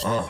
Uh.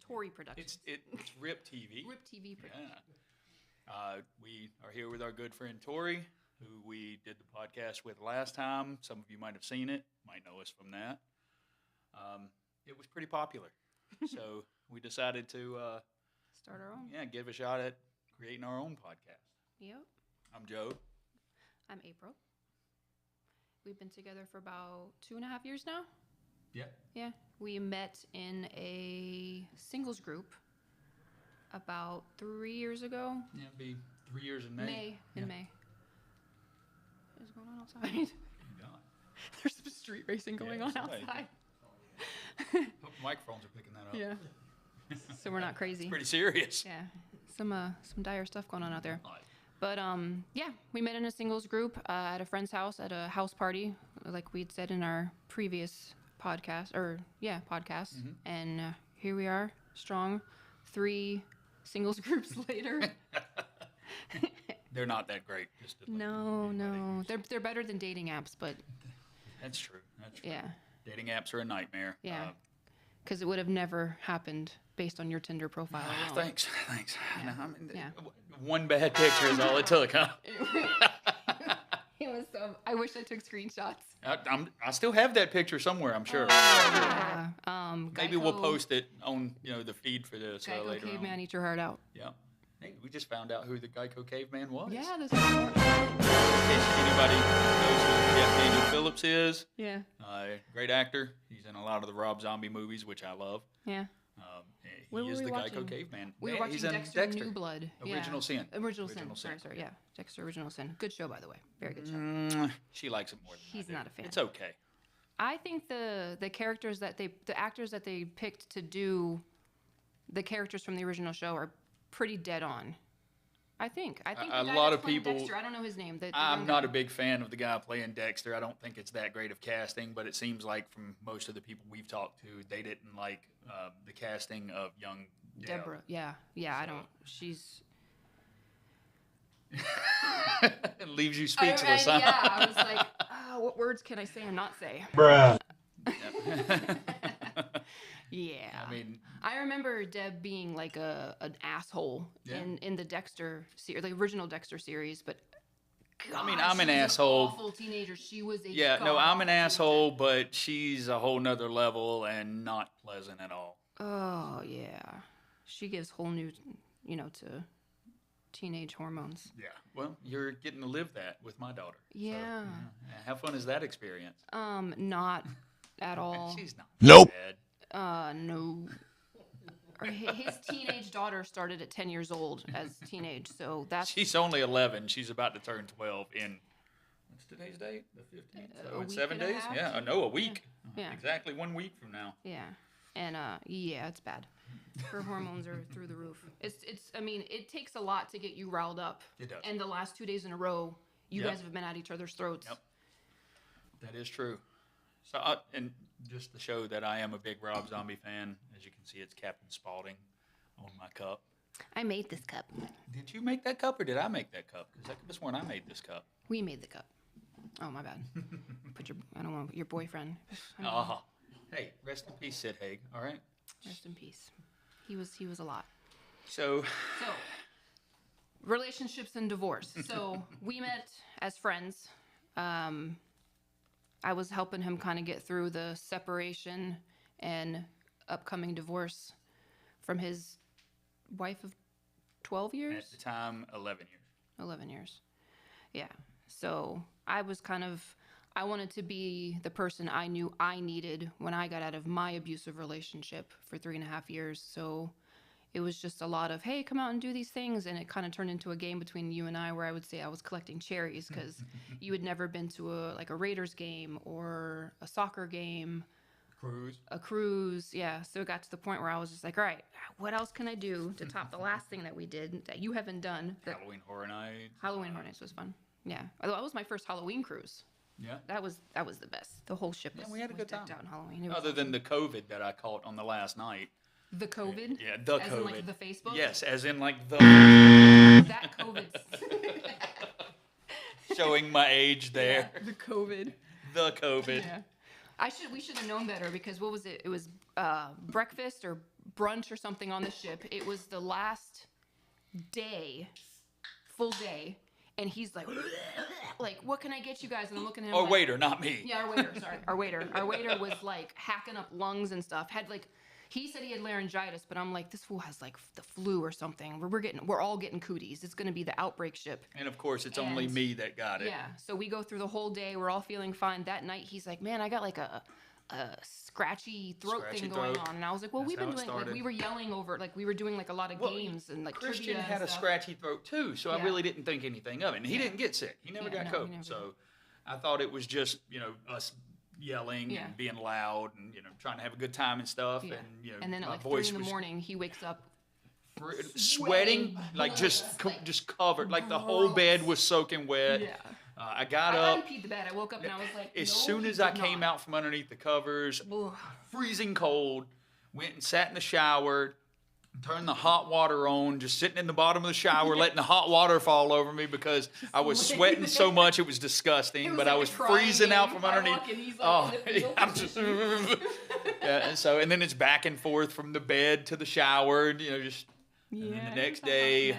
Tory Productions. It's RIP TV. RIP TV Productions. Yeah. We are here with our good friend Tori, who we did the podcast with last time. Some of you might have seen it, might know us from that. It was pretty popular, so we decided to start our own. Yeah, give a shot at creating our own podcast. Yep. I'm Joe. I'm April. We've been together for about 2.5 years now. Yeah. Yeah. We met in a singles group about 3 years ago. Yeah, it'll be 3 years in May. May. What is going on outside? There's some street racing going on outside. Hope the microphones are picking that up. Yeah. So we're not crazy. It's pretty serious. Yeah. Some dire stuff going on out there. But yeah, we met in a singles group at a friend's house at a house party, like we'd said in our previous podcast. Mm-hmm. And here we are, strong, 3 singles groups later. They're not that great. No. They're better than dating apps, but that's true. Yeah. Dating apps are a nightmare. Yeah. Because it would have never happened based on your Tinder profile alone. Thanks. Yeah. No, I mean, Yeah. One bad picture is all it took, huh? It was so. I wish I took screenshots. I still have that picture somewhere, I'm sure. Yeah. Maybe we'll post it on the feed for this Geico later Caveman, on. Eat your heart out. Yeah. Hey, we just found out who the Geico Caveman was. Yeah, this is In case anybody knows who Jeff Daniel Phillips is. Yeah. Great actor. He's in a lot of the Rob Zombie movies, which I love. Yeah. He is the Geico Caveman. We were watching Dexter New Blood. Original Sin. Original Sin. Sorry, yeah. Dexter Original Sin. Good show, by the way. Very good show. She likes it more than He's I do. not a fan. It's okay. I think the characters the actors that they picked to do the characters from the original show are pretty dead on. I think a the guy lot that's of playing people. Dexter, I don't know his name. I'm not a big fan of the guy playing Dexter. I don't think it's that great of casting, but it seems like from most of the people we've talked to, they didn't like the casting of young Deborah. Yeah. I don't. She's. It leaves you speechless. Yeah, I was like, what words can I say and not say? Bruh. Yeah. I mean, I remember Deb being like an asshole in the Dexter series, the original Dexter series, but God, I mean, I'm an she was asshole. An awful teenager. She was a I'm an asshole, but she's a whole nother level and not pleasant at all. Oh yeah, she gives whole new, to teenage hormones. Yeah. Well, you're getting to live that with my daughter. Yeah. So, how fun is that experience? Not at all. She's not. Nope. Bad. No. His teenage daughter started at 10 years old as teenage, so that's... She's only 11. She's about to turn 12 in... What's today's date? The 15th? So in 7 days? Yeah. No, a week. Yeah. Exactly 1 week from now. Yeah. And, it's bad. Her hormones are through the roof. I mean, it takes a lot to get you riled up. It does. And the last 2 days in a row, you guys have been at each other's throats. Yep. That is true. So, and just to show that I am a big Rob Zombie fan, as you can see, it's Captain Spaulding on my cup. I made this cup. Did you make that cup, or did I make that cup? Because I could have sworn I made this cup. We made the cup. Oh, my bad. I don't want your boyfriend. Hey, rest in peace, Sid Haig. All right. Rest in peace. He was a lot. So relationships and divorce. So we met as friends. I was helping him kind of get through the separation and upcoming divorce from his wife of 12 years? At the time, 11 years. 11 years. Yeah. So I wanted to be the person I knew I needed when I got out of my abusive relationship for 3.5 years. So it was just a lot of, hey, come out and do these things. And it kind of turned into a game between you and I where I would say I was collecting cherries because you had never been to a Raiders game or a soccer game. A cruise. Yeah. So it got to the point where I was just like, all right, what else can I do to top the last thing that we did that you haven't done? Halloween Horror Nights. Halloween Horror Nights was fun. Yeah. That was my first Halloween cruise. Yeah. That was the best. The whole ship was, we had a good time. decked out in Halloween. Other than the COVID that I caught on the last night. The COVID? Yeah, the as COVID. In, like, the Facebook? Yes, as in, like, the... That COVID. Showing my age there. Yeah, the COVID. The COVID. Yeah. We should have known better because what was it? It was breakfast or brunch or something on the ship. It was the last day, full day, and he's like, what can I get you guys? And I'm looking at him. Our like, waiter, not me. Yeah, our waiter. Sorry, our waiter. Our waiter was like hacking up lungs and stuff. He said he had laryngitis, but I'm like, this fool has like the flu or something. We're all getting cooties. It's gonna be the outbreak ship. And of course, it's only me that got it. Yeah. So we go through the whole day. We're all feeling fine. That night, he's like, man, I got like a scratchy throat thing going on. And I was like, well, we've been doing, like, we were yelling over, like, we were doing like a lot of games and like Christian trivia had and a scratchy throat too, so I really didn't think anything of it. And he didn't get sick. He never got COVID. So I thought it was just, us yelling and being loud and, trying to have a good time and stuff. Yeah. And, and then at my like voice 3 in the morning, he wakes up sweating, like just covered, like the whole bed was soaking wet. Yeah. I got I up. thought he peed the bed. I woke up and I was like, As no, soon he as I did came not. out from underneath the covers, Ugh. freezing cold, went and sat in the shower, turned the hot water on, just sitting in the bottom of the shower, letting the hot water fall over me because I was sweating so much it was disgusting. But like I was a crying freezing out game. from I underneath. walk in, he's like in the fetal I'm just and then it's back and forth from the bed to the shower, and just. And then the next day,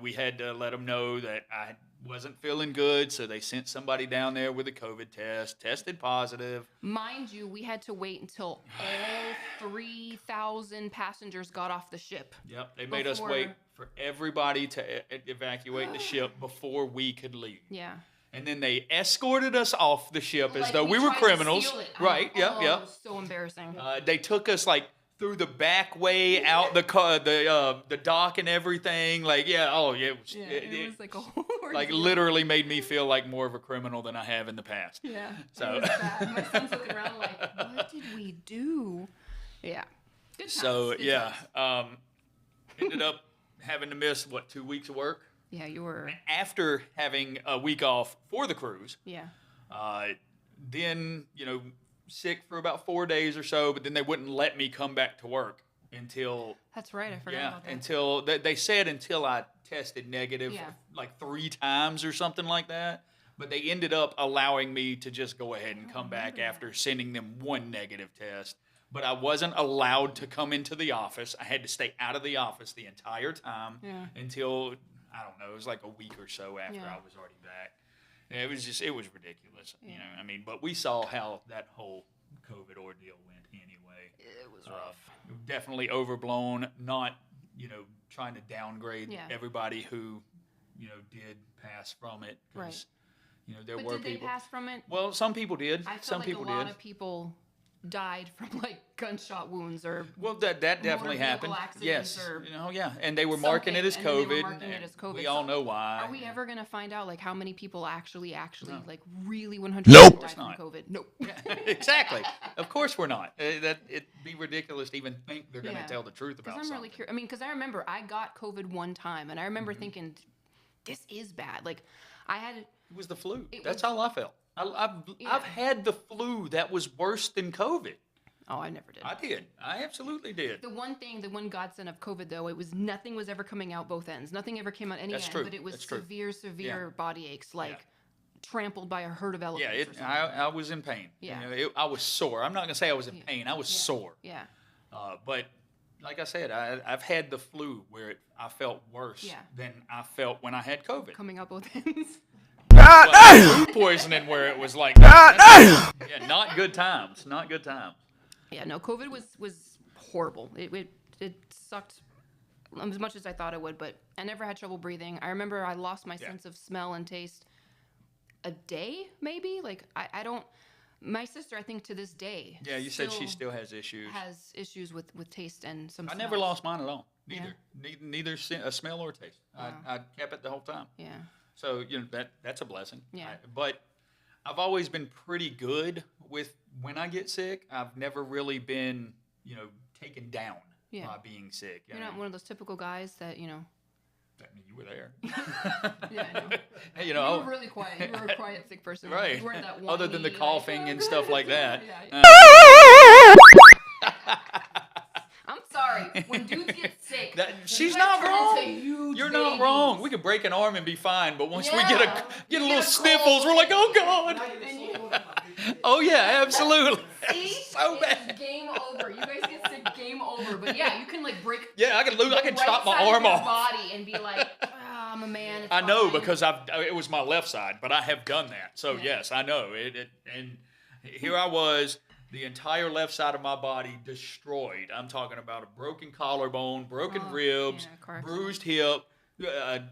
we had to let them know that I wasn't feeling good, so they sent somebody down there with a COVID test, tested positive. Mind you, we had to wait until all 3,000 passengers got off the ship. Yep, they made us wait for everybody to evacuate the ship before we could leave. Yeah. And then they escorted us off the ship as Like though we were tried to criminals. steal it. Right, It yep. was so embarrassing. They took us through the back way out the dock and everything. It was like a whole like literally made me feel like more of a criminal than I have in the past. Yeah. So it was bad. My son's looking around like, what did we do? Yeah. Good times. So Good times. Ended up having to miss 2 weeks of work. Yeah, you were. After having a week off for the cruise. Yeah. Then sick for about 4 days or so, but then they wouldn't let me come back to work until. That's right. I forgot about that. Until they said until I tested negative like 3 times or something like that. But they ended up allowing me to just go ahead and come back after sending them 1 negative test. But I wasn't allowed to come into the office. I had to stay out of the office the entire time until, I don't know, it was like a week or so after I was already back. And it was ridiculous. But we saw how that whole COVID ordeal went anyway. It was rough. Definitely overblown, not, trying to downgrade everybody who, did pass from it. Right. There but were did people. they pass from it? Well, some people did. I felt some like people a lot did. of people died from like gunshot wounds or Well, that definitely happened. Yes, and they were marking it as COVID. We all know why. Are we ever gonna find out like how many people actually like really 100% died from COVID? Nope. Exactly. Of course we're not. It'd be ridiculous to even think they're gonna tell the truth about something. I'm really curious. Because I remember I got COVID one time, and I remember thinking, this is bad. Like I had. It was the flu. That's how I felt. I've had the flu that was worse than COVID. Oh, I never did. I did. I absolutely did. The one godsend of COVID, though, it was nothing was ever coming out both ends. Nothing ever came out any end, but it was severe body aches, trampled by a herd of elephants. Yeah, I was in pain. Yeah. I was sore. I'm not going to say I was in pain. I was sore. Yeah. But like I said, I've had the flu where I felt worse than I felt when I had COVID. Coming out both ends. Food poisoning where it was like not good times. Not good times. Yeah, no, COVID was horrible. It sucked as much as I thought it would, but I never had trouble breathing. I remember I lost my sense of smell and taste a day, maybe. Like I don't. My sister, I think to this day. Yeah, you said she still has issues. Has issues with taste and some. I never lost mine at all. Neither a smell or taste. Wow. I kept it the whole time. Yeah. So that's a blessing. Yeah. But I've always been pretty good with when I get sick. I've never really been taken down by being sick. You're not one of those typical guys that I mean, you were there. Yeah, I know. Hey, you were really quiet. You were a quiet sick person. Right. You weren't that one Other than the coughing and stuff like that. Yeah. I'm sorry. When dudes get sick, she's not wrong. You're not babies. wrong. We could break an arm and be fine, but once we get a little get a sniffles, we're like, oh God. Oh yeah, absolutely. See? So bad. It's game over. You guys get sick, game over. But yeah, you can like break. Yeah, I can lose. I can right chop my side of arm your off. body and be like, I'm a man. It's I know fine. because it was my left side, but I have done that. So Yeah. yes, I know it. And here I was, the entire left side of my body destroyed. I'm talking about a broken collarbone, broken ribs, car accident. bruised hip,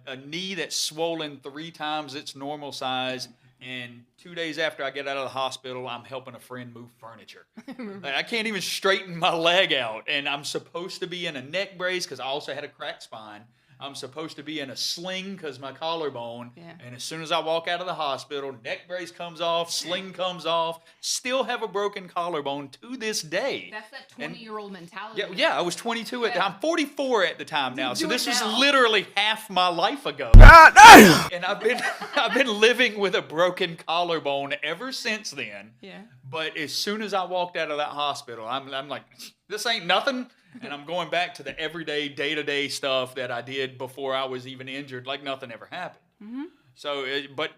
a knee that's swollen 3 times its normal size. And 2 days after I get out of the hospital, I'm helping a friend move furniture. Like, I can't even straighten my leg out. And I'm supposed to be in a neck brace because I also had a cracked spine. I'm supposed to be in a sling because my collarbone. Yeah. And as soon as I walk out of the hospital, neck brace comes off, sling comes off, still have a broken collarbone to this day. That's that 20-year-old mentality. Yeah, I was 22 at the time. I'm 44 at the time now. So Do this it was now. literally half my life ago. God damn! And I've been living with a broken collarbone ever since then. Yeah. But as soon as I walked out of that hospital, I'm like, this ain't nothing. And I'm going back to the everyday, day-to-day stuff that I did before I was even injured, like nothing ever happened. Mm-hmm. So, but,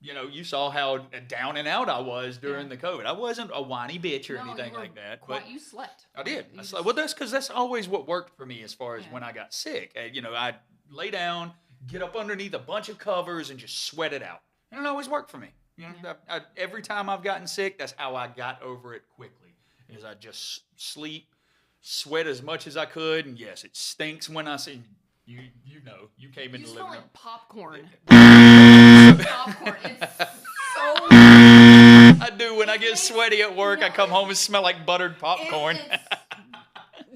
you saw how down and out I was during the COVID. I wasn't a whiny bitch or anything like that. But You slept. I did. You Well, that's because that's always what worked for me as far as Yeah. when I got sick. I'd lay down, get up underneath a bunch of covers, and just sweat it out. And it always worked for me. Every time I've gotten sick, that's how I got over it quickly. Is I just sleep, sweat as much as I could, and yes, it stinks when I see you. You came in You the smell living room. like popcorn. Popcorn. It's so. I do when I get sweaty at work. I come home and smell like buttered popcorn.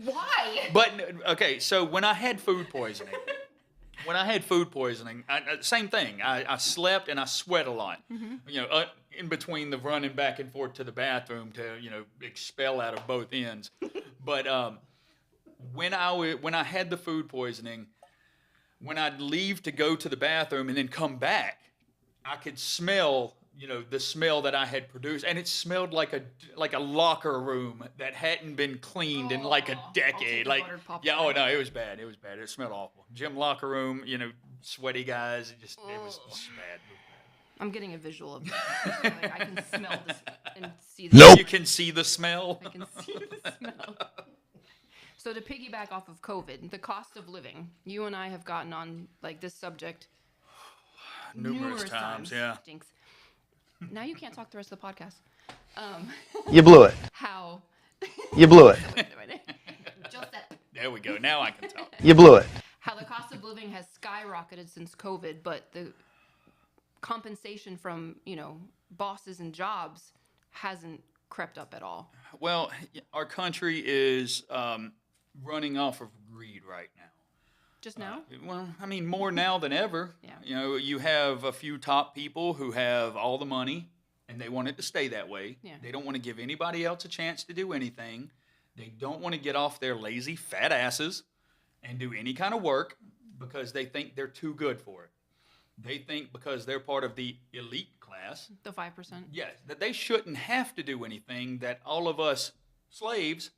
Why? But okay, so when I had food poisoning, same thing. I slept and I sweat a lot. Mm-hmm. In between the running back and forth to the bathroom to expel out of both ends. But when I had the food poisoning, when I'd leave to go to the bathroom and then come back, I could smell the smell that I had produced, and it smelled like a locker room that hadn't been cleaned in like a decade. I'll take the buttered popcorn. Yeah, oh no, it was bad. It smelled awful. Gym locker room, sweaty guys. It was just bad. I'm getting a visual of this. Like, I can smell this and see the You can see the smell. I can see the smell. So to piggyback off of COVID, the cost of living, you and I have gotten on like this subject Numerous times, yeah. Stinks. Now you can't talk the rest of the podcast. You blew it. How? You blew it. Joseph. There we go. Now I can tell. You blew it. How the cost of living has skyrocketed since COVID, but the compensation from, bosses and jobs hasn't crept up at all. Well, our country is running off of greed right now. Just now? Well, I mean, more now than ever. Yeah. You have a few top people who have all the money, and they want it to stay that way. Yeah. They don't want to give anybody else a chance to do anything. They don't want to get off their lazy fat asses and do any kind of work because they think they're too good for it. They think because they're part of the elite class, The 5%? yes, that they shouldn't have to do anything that all of us slaves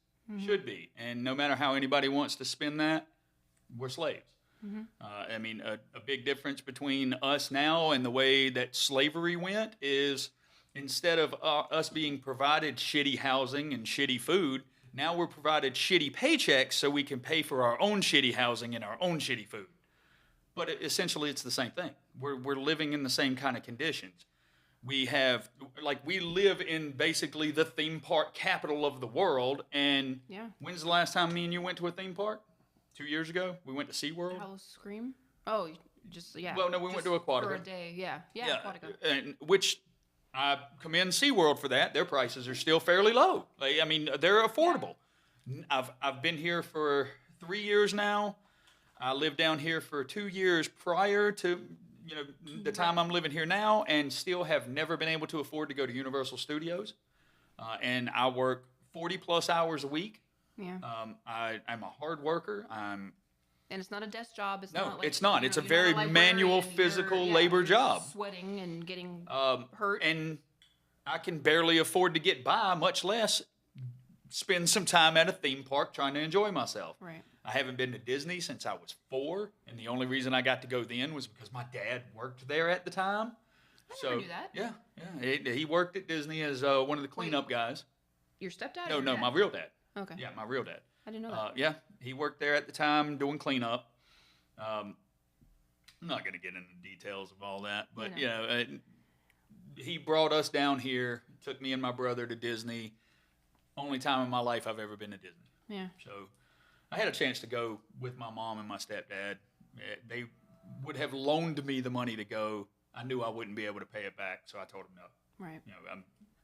should be. And no matter how anybody wants to spin that, we're slaves. I mean, a big difference between us now and the way that slavery went is instead of us being provided shitty housing and shitty food, now we're provided shitty paychecks so we can pay for our own shitty housing and our own shitty food. But essentially, it's the same thing. We're living in the same kind of conditions. We live in basically the theme park capital of the world. And when's the last time me and you went to a theme park? 2 years ago? We went to SeaWorld? House Scream? Oh, yeah. Well, no, we went to Aquatica. For a day, yeah. Yeah, Aquatica. And which I commend SeaWorld for that. Their prices are still fairly low. They're affordable. I've been here for 3 years now. I lived down here for 2 years prior to the time I'm living here now, and still have never been able to afford to go to Universal Studios. And I work 40 plus hours a week. Yeah. I'm a hard worker. And it's not a desk job. It's No, not like, it's not. It's a you're very not a manual, librarian. physical You're labor job. Sweating and getting hurt. And I can barely afford to get by, much less spend some time at a theme park trying to enjoy myself. Right. I haven't been to Disney since I was 4, and the only reason I got to go then was because my dad worked there at the time. So never knew that. yeah. He worked at Disney as one of the cleanup guys. Your stepdad? No, or your dad? my real dad. Okay. Yeah, my real dad. I didn't know that. Yeah, he worked there at the time doing cleanup. I'm not going to get into details of all that, but he brought us down here, took me and my brother to Disney. Only time in my life I've ever been to Disney. Yeah. So I had a chance to go with my mom and my stepdad. They would have loaned me the money to go. I knew I wouldn't be able to pay it back, so I told them no. Right.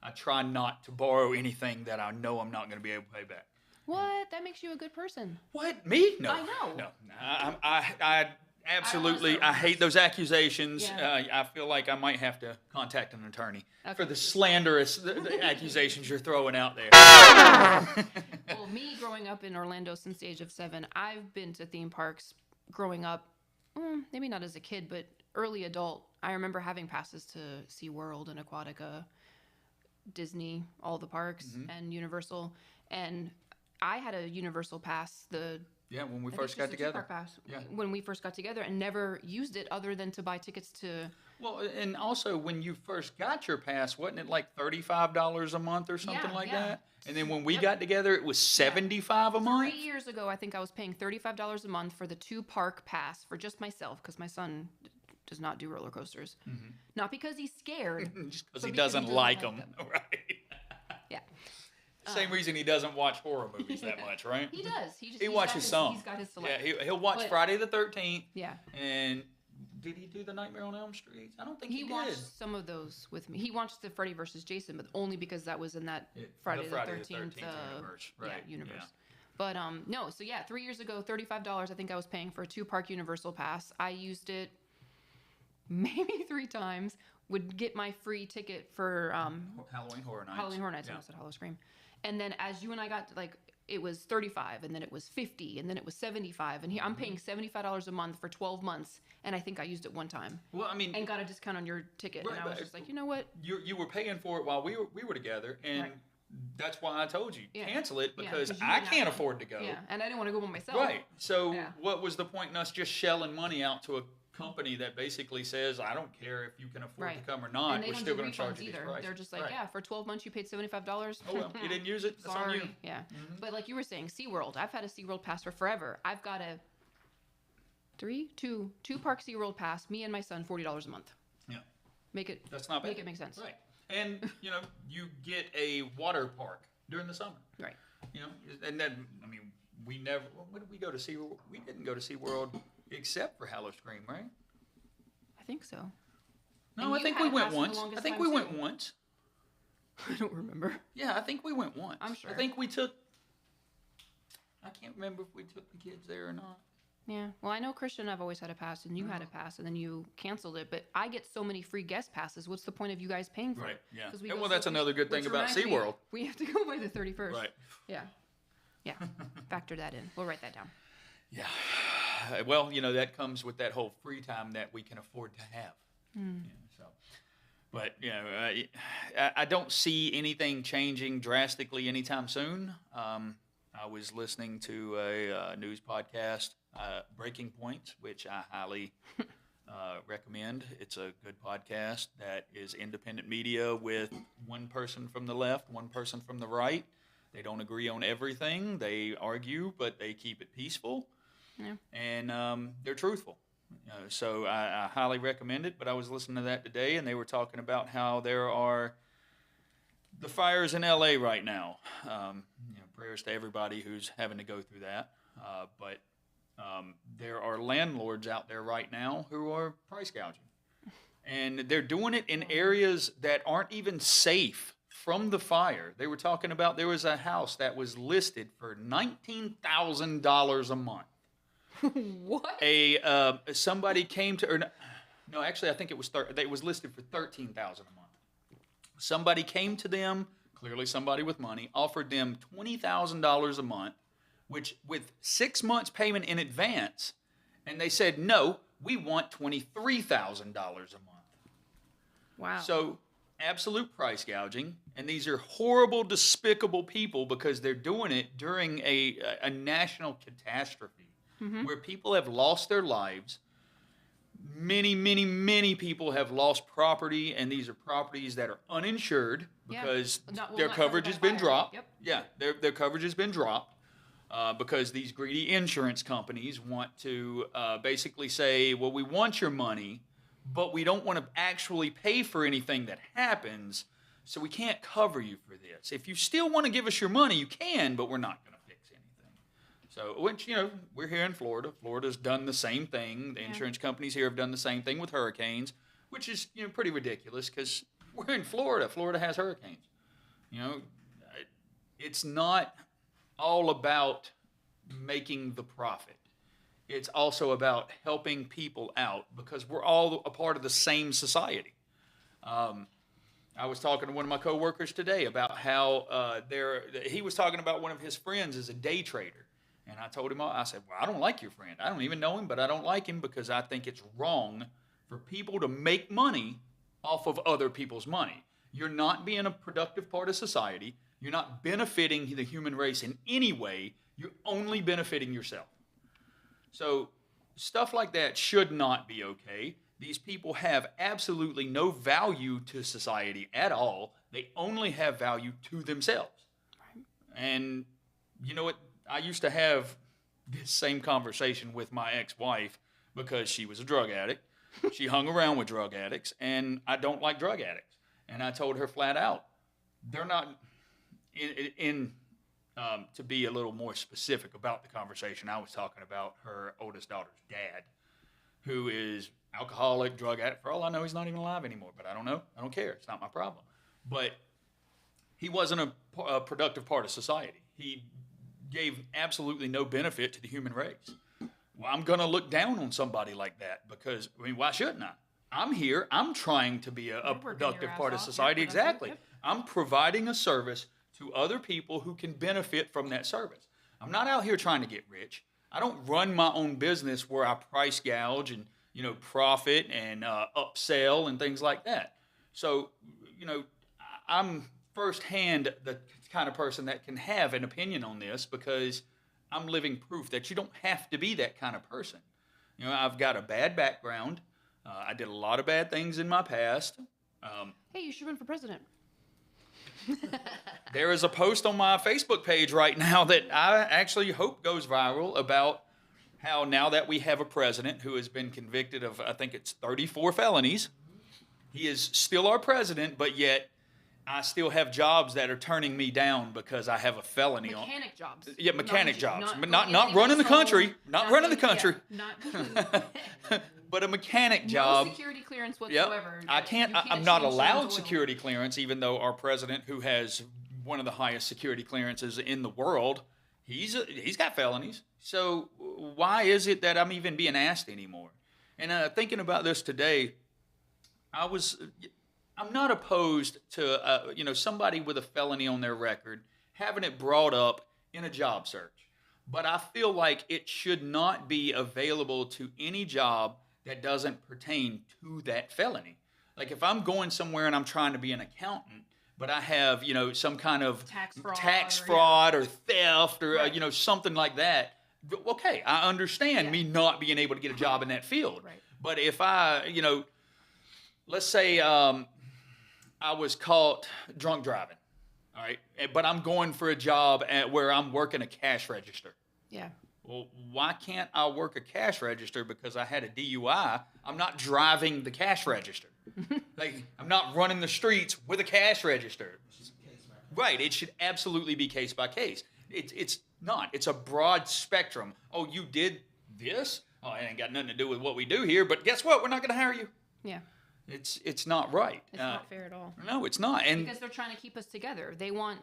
I try not to borrow anything that I know I'm not going to be able to pay back. What? That makes you a good person. What? Me? No. I know. No. I absolutely, I hate those accusations. Yeah. I feel like I might have to contact an attorney for the slanderous the accusations you're throwing out there. Well, me growing up in Orlando since the age of 7, I've been to theme parks growing up, maybe not as a kid, but early adult. I remember having passes to SeaWorld and Aquatica, Disney, all the parks, and Universal. And I had a Universal pass, when we I first think got just a together. two-park pass, Yeah. when we first got together, and never used it other than to buy tickets to. Well, and also when you first got your pass, wasn't it like $35 a month or something like that? And then when we got together, it was $75 a month. 3 years ago, I think I was paying $35 a month for the 2-park pass for just myself, because my son does not do roller coasters. Not because he's scared, Just because but he because doesn't like them, them. right? Yeah. Same reason he doesn't watch horror movies that much, right? He does. He watches some. He's got his Yeah, select. he'll watch But- Friday the 13th. Yeah. And did he do the Nightmare on Elm Street? I don't think he did. watched some of those with me. He watched the Freddy versus Jason, but only because that was in that Friday the 13th universe, right? universe. Yeah. But no, so yeah, 3 years ago, $35 I think I was paying for a 2-park Universal pass. I used it maybe 3 times. Would get my free ticket for Halloween Horror Nights. Halloween Horror Nights. I almost said Hollow Scream. And then as you and I got it was 35, and then it was 50, and then it was 75, and here I'm paying $75 a month for 12 months, and I think I used it one time. Well, I mean, and got a discount on your ticket, Right, and I was but- just like, you know what? you were paying for it while we were together, and Right. that's why I told you Yeah. cancel it Yeah, because 'cause you I didn't can't have to. afford to go. Yeah, and I didn't want to go by myself. Right. So Yeah. what was the point in us just shelling money out to a company that basically says, I don't care if you can afford to Right. come or not, And they we're don't still do going to charge refunds you these either. prices. They're just like, Right. yeah, for 12 months you paid $75. Oh well, you didn't use it. That's Sorry. on you. Yeah. But like you were saying, SeaWorld. I've had a SeaWorld pass for forever. I've got a two-park SeaWorld pass. Me and my son, $40 a month. Yeah. Make it. That's not bad. Make it make sense. Right. And you get a water park during the summer. Right. And then we never. When did we go to SeaWorld? We didn't go to SeaWorld except for Hallow Scream, right? I think so. No, And I you think had we a went pass for the once. longest I think time, we too. went once. I don't remember. Yeah, I think we went once. I'm sure. I think we took. I can't remember if we took the kids there or not. Yeah. Well, I know Christian and I've always had a pass, and you had a pass, and then you canceled it. But I get so many free guest passes. What's the point of you guys paying for Right. it? Yeah. 'Cause we And go well, so that's another good thing which about reminds me, SeaWorld. We have to go by the 31st. Right. Yeah. Yeah. Factor that in. We'll write that down. Yeah. Well, that comes with that whole free time that we can afford to have. So, but I don't see anything changing drastically anytime soon. I was listening to a news podcast, Breaking Point, which I highly recommend. It's a good podcast that is independent media with one person from the left, one person from the right. They don't agree on everything. They argue, but they keep it peaceful. Yeah. And they're truthful. So I highly recommend it. But I was listening to that today, and they were talking about how there are the fires in L.A. right now. Prayers to everybody who's having to go through that. But there are landlords out there right now who are price gouging. And they're doing it in areas that aren't even safe from the fire. They were talking about there was a house that was listed for $19,000 a month. What? Somebody came to, or no, actually, I think it was it was listed for $13,000 a month. Somebody came to them, clearly somebody with money, offered them $20,000 a month, which with 6 months payment in advance, and they said no, we want $23,000 a month. Wow. So absolute price gouging, and these are horrible, despicable people because they're doing it during a national catastrophe where people have lost their lives. many people have lost property, and these are properties that are uninsured because their coverage has been dropped. Yep. Yeah, their coverage has been dropped because these greedy insurance companies want to basically say, well, we want your money, but we don't want to actually pay for anything that happens, so we can't cover you for this. If you still want to give us your money, you can, but we're not going to fix anything. So, which, we're here in Florida. Florida's done the same thing. The insurance companies here have done the same thing with hurricanes, which is, pretty ridiculous because we're in Florida. Florida has hurricanes. It's not all about making the profit. It's also about helping people out because we're all a part of the same society. I was talking to one of my coworkers today about how he was talking about one of his friends is a day trader. And I told him, I said, well, I don't like your friend. I don't even know him, but I don't like him because I think it's wrong for people to make money off of other people's money. You're not being a productive part of society. You're not benefiting the human race in any way. You're only benefiting yourself. So stuff like that should not be okay. These people have absolutely no value to society at all. They only have value to themselves. Right. And you know what? I used to have this same conversation with my ex-wife because she was a drug addict. She hung around with drug addicts, and I don't like drug addicts. And I told her flat out, they're not to be a little more specific about the conversation, I was talking about her oldest daughter's dad, who is alcoholic, drug addict. For all I know, he's not even alive anymore, but I don't know. I don't care. It's not my problem. But he wasn't a productive part of society. He gave absolutely no benefit to the human race. Well, I'm going to look down on somebody like that because, why shouldn't I? I'm here. I'm trying to be a productive part of society. Exactly. Yep. I'm providing a service to other people who can benefit from that service. I'm not out here trying to get rich. I don't run my own business where I price gouge and, profit and upsell and things like that. So, I'm firsthand the kind of person that can have an opinion on this because I'm living proof that you don't have to be that kind of person. I've got a bad background. I did a lot of bad things in my past. Hey, you should run for president. There is a post on my Facebook page right now that I actually hope goes viral about how now that we have a president who has been convicted of, I think it's 34 felonies, he is still our president, but yet I still have jobs that are turning me down because I have a felony on. Mechanic jobs. Yeah, mechanic jobs. But not running the country. Not running the country. But a mechanic job. No security clearance whatsoever. Yep. I'm not allowed security clearance, even though our president, who has one of the highest security clearances in the world, he's got felonies. So why is it that I'm even being asked anymore? And thinking about this today, I'm not opposed to somebody with a felony on their record having it brought up in a job search. But I feel like it should not be available to any job that doesn't pertain to that felony. Like if I'm going somewhere and I'm trying to be an accountant, but I have, some kind of tax fraud or theft or, right. Something like that. Okay, I understand me not being able to get a job in that field. Right. But if I, let's say I was caught drunk driving, all right, but I'm going for a job where I'm working a cash register. Yeah. Well, why can't I work a cash register because I had a DUI? I'm not driving the cash register. I'm not running the streets with a cash register. Right. It should absolutely be case by case. It's not. It's a broad spectrum. Oh, you did this? Oh, it ain't got nothing to do with what we do here, but guess what? We're not going to hire you. Yeah. It's not right. It's not fair at all. No, it's not. And because they're trying to keep us together. They want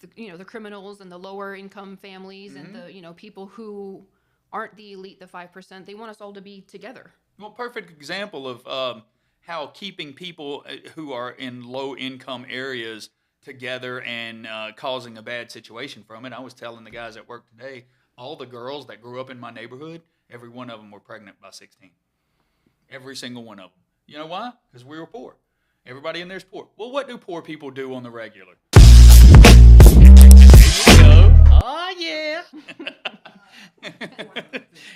the criminals and the lower income families and the people who aren't the elite, the 5%. They want us all to be together. Well, perfect example of how keeping people who are in low income areas together and causing a bad situation from it. I was telling the guys at work today, all the girls that grew up in my neighborhood, every one of them were pregnant by 16. Every single one of them. You know why? Because we were poor. Everybody in there is poor. Well, what do poor people do on the regular? There you go. Oh, yeah.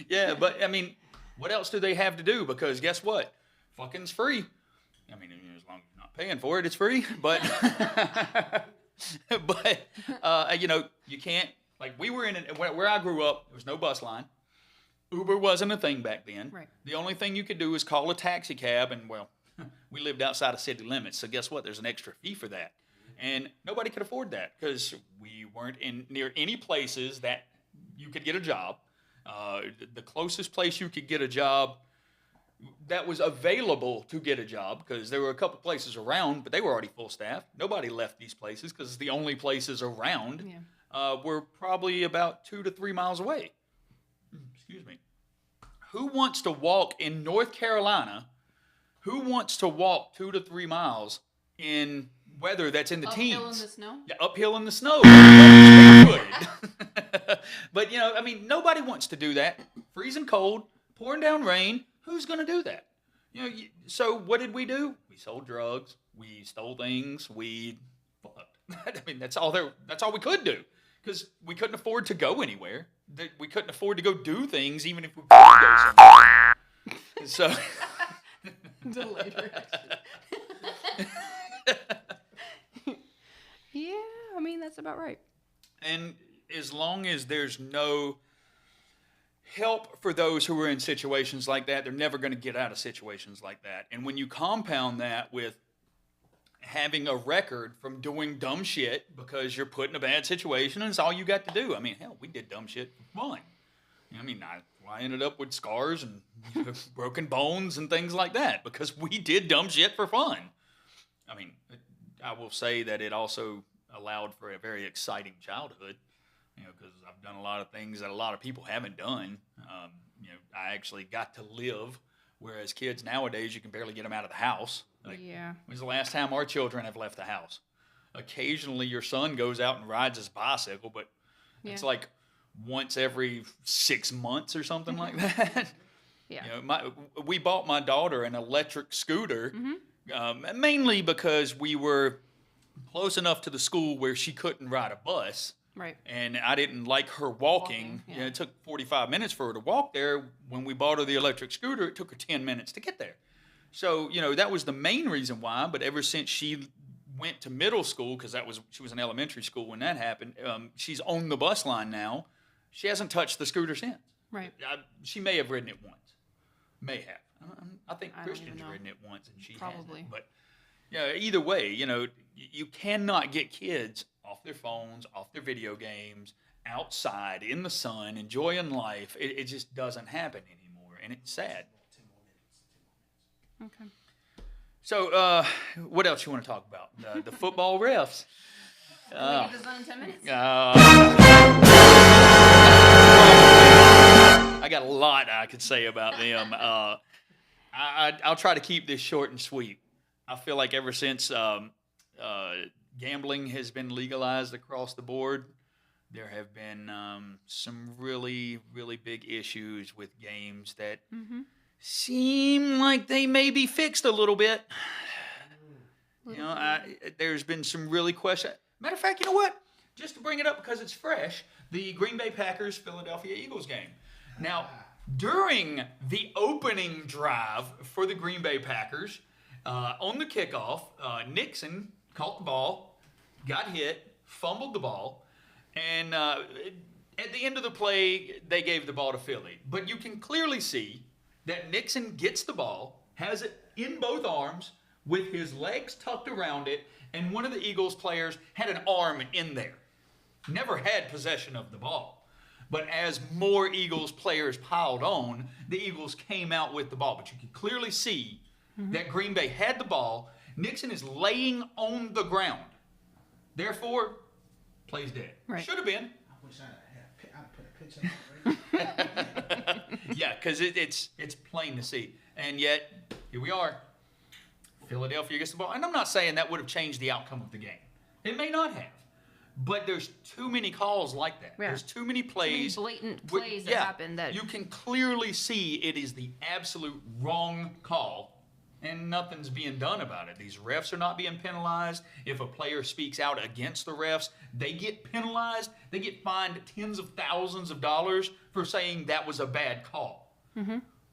Yeah, but, I mean, What else do they have to do? Because guess what? Fucking's free. I mean, as long as you're not paying for it, it's free. But, you can't, like we were where I grew up, there was no bus line. Uber wasn't a thing back then. Right. The only thing you could do is call a taxi cab, and we lived outside of city limits, so guess what? There's an extra fee for that. And nobody could afford that because we weren't near any places that you could get a job. The closest place you could get a job that was available to get a job, because there were a couple places around, but they were already full staff. Nobody left these places because the only places around were probably about 2 to 3 miles away. Excuse me. Who wants to walk in North Carolina? Who wants to walk 2 to 3 miles in weather that's in the teens? Uphill in the snow? Yeah, uphill in the snow. But, nobody wants to do that. Freezing cold, pouring down rain. Who's going to do that? So what did we do? We sold drugs. We stole things. We fucked. I mean, that's all we could do, because we couldn't afford to go anywhere. We couldn't afford to go do things, even if we could go somewhere. So. Delayed reaction. Yeah, I mean, that's about right. And as long as there's no help for those who are in situations like that, they're never going to get out of situations like that. And when you compound that with having a record from doing dumb shit because you're put in a bad situation and it's all you got to do. I mean, hell, we did dumb shit for fun. I mean, I ended up with scars and broken bones and things like that because we did dumb shit for fun. I mean, I will say that it also allowed for a very exciting childhood, because I've done a lot of things that a lot of people haven't done. I actually got to live, whereas kids nowadays, you can barely get them out of the house. When's the last time our children have left the house? Occasionally your son goes out and rides his bicycle, but it's like once every 6 months or something like that. Yeah. We bought my daughter an electric scooter, mainly because we were close enough to the school where she couldn't ride a bus. Right. And I didn't like her walking. It took 45 minutes for her to walk there. When we bought her the electric scooter, it took her 10 minutes to get there. So, that was the main reason why. But ever since she went to middle school, because she was in elementary school when that happened, she's on the bus line now. She hasn't touched the scooter since. Right. She may have ridden it once. May have. I think Christian's ridden it once and she Probably. hasn't. But either way, you cannot get kids off their phones, off their video games, outside in the sun, enjoying life. It just doesn't happen anymore, and it's sad. Okay. So, what else you want to talk about? The football refs. Can we get this done in 10 minutes? I got a lot I could say about them. I'll try to keep this short and sweet. I feel like ever since gambling has been legalized across the board, there have been some really, really big issues with games that seem like they may be fixed a little bit. There's been some really questions. Matter of fact, you know what? Just to bring it up because it's fresh, the Green Bay Packers Philadelphia Eagles game. Now, during the opening drive for the Green Bay Packers, on the kickoff, Nixon caught the ball, got hit, fumbled the ball, and at the end of the play, they gave the ball to Philly. But you can clearly see that Nixon gets the ball, has it in both arms, with his legs tucked around it, and one of the Eagles players had an arm in there. Never had possession of the ball. But as more Eagles players piled on, the Eagles came out with the ball. But you can clearly see that Green Bay had the ball. Nixon is laying on the ground. Therefore, plays dead. Right. Should have been. I wish I had put a picture of it. Yeah, because it's plain to see. And yet, here we are. Philadelphia gets the ball. And I'm not saying that would have changed the outcome of the game. It may not have. But there's too many calls like that. Yeah. There's too many plays. Too many blatant plays that happen that you can clearly see it is the absolute wrong call, and nothing's being done about it. These refs are not being penalized. If a player speaks out against the refs, they get penalized. They get fined tens of thousands of dollars for saying that was a bad call.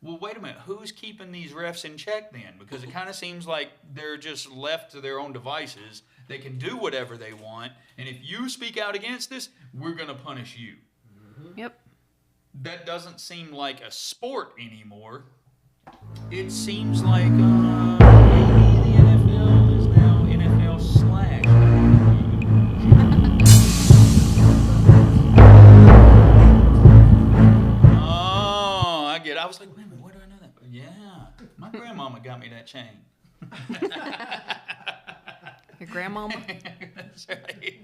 well, wait a minute. Who's keeping these refs in check then? Because it kind of seems like they're just left to their own devices. They can do whatever they want. And if you speak out against this, we're going to punish you. Yep. That doesn't seem like a sport anymore. It seems like maybe the NFL is now NFL slash. Oh, I get it. I was like, wait a minute, where do I know that? Yeah, my grandmama got me that chain. Your grandmama? That's right.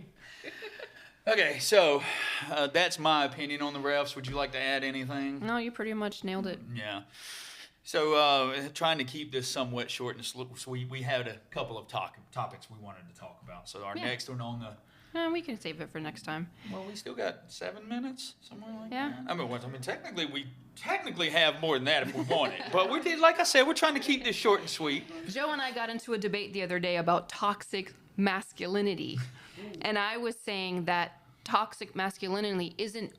Okay, so that's my opinion on the refs. Would you like to add anything? No, you pretty much nailed it. Yeah. So trying to keep this somewhat short and sweet, we had a couple of topics we wanted to talk about. So our next one on the... We can save it for next time. Well, we still got 7 minutes, somewhere like Yeah. that. I mean, technically, we have more than that if we want it. But we did, like I said, we're trying to keep this short and sweet. Joe and I got into a debate the other day about toxic masculinity. And I was saying that toxic masculinity isn't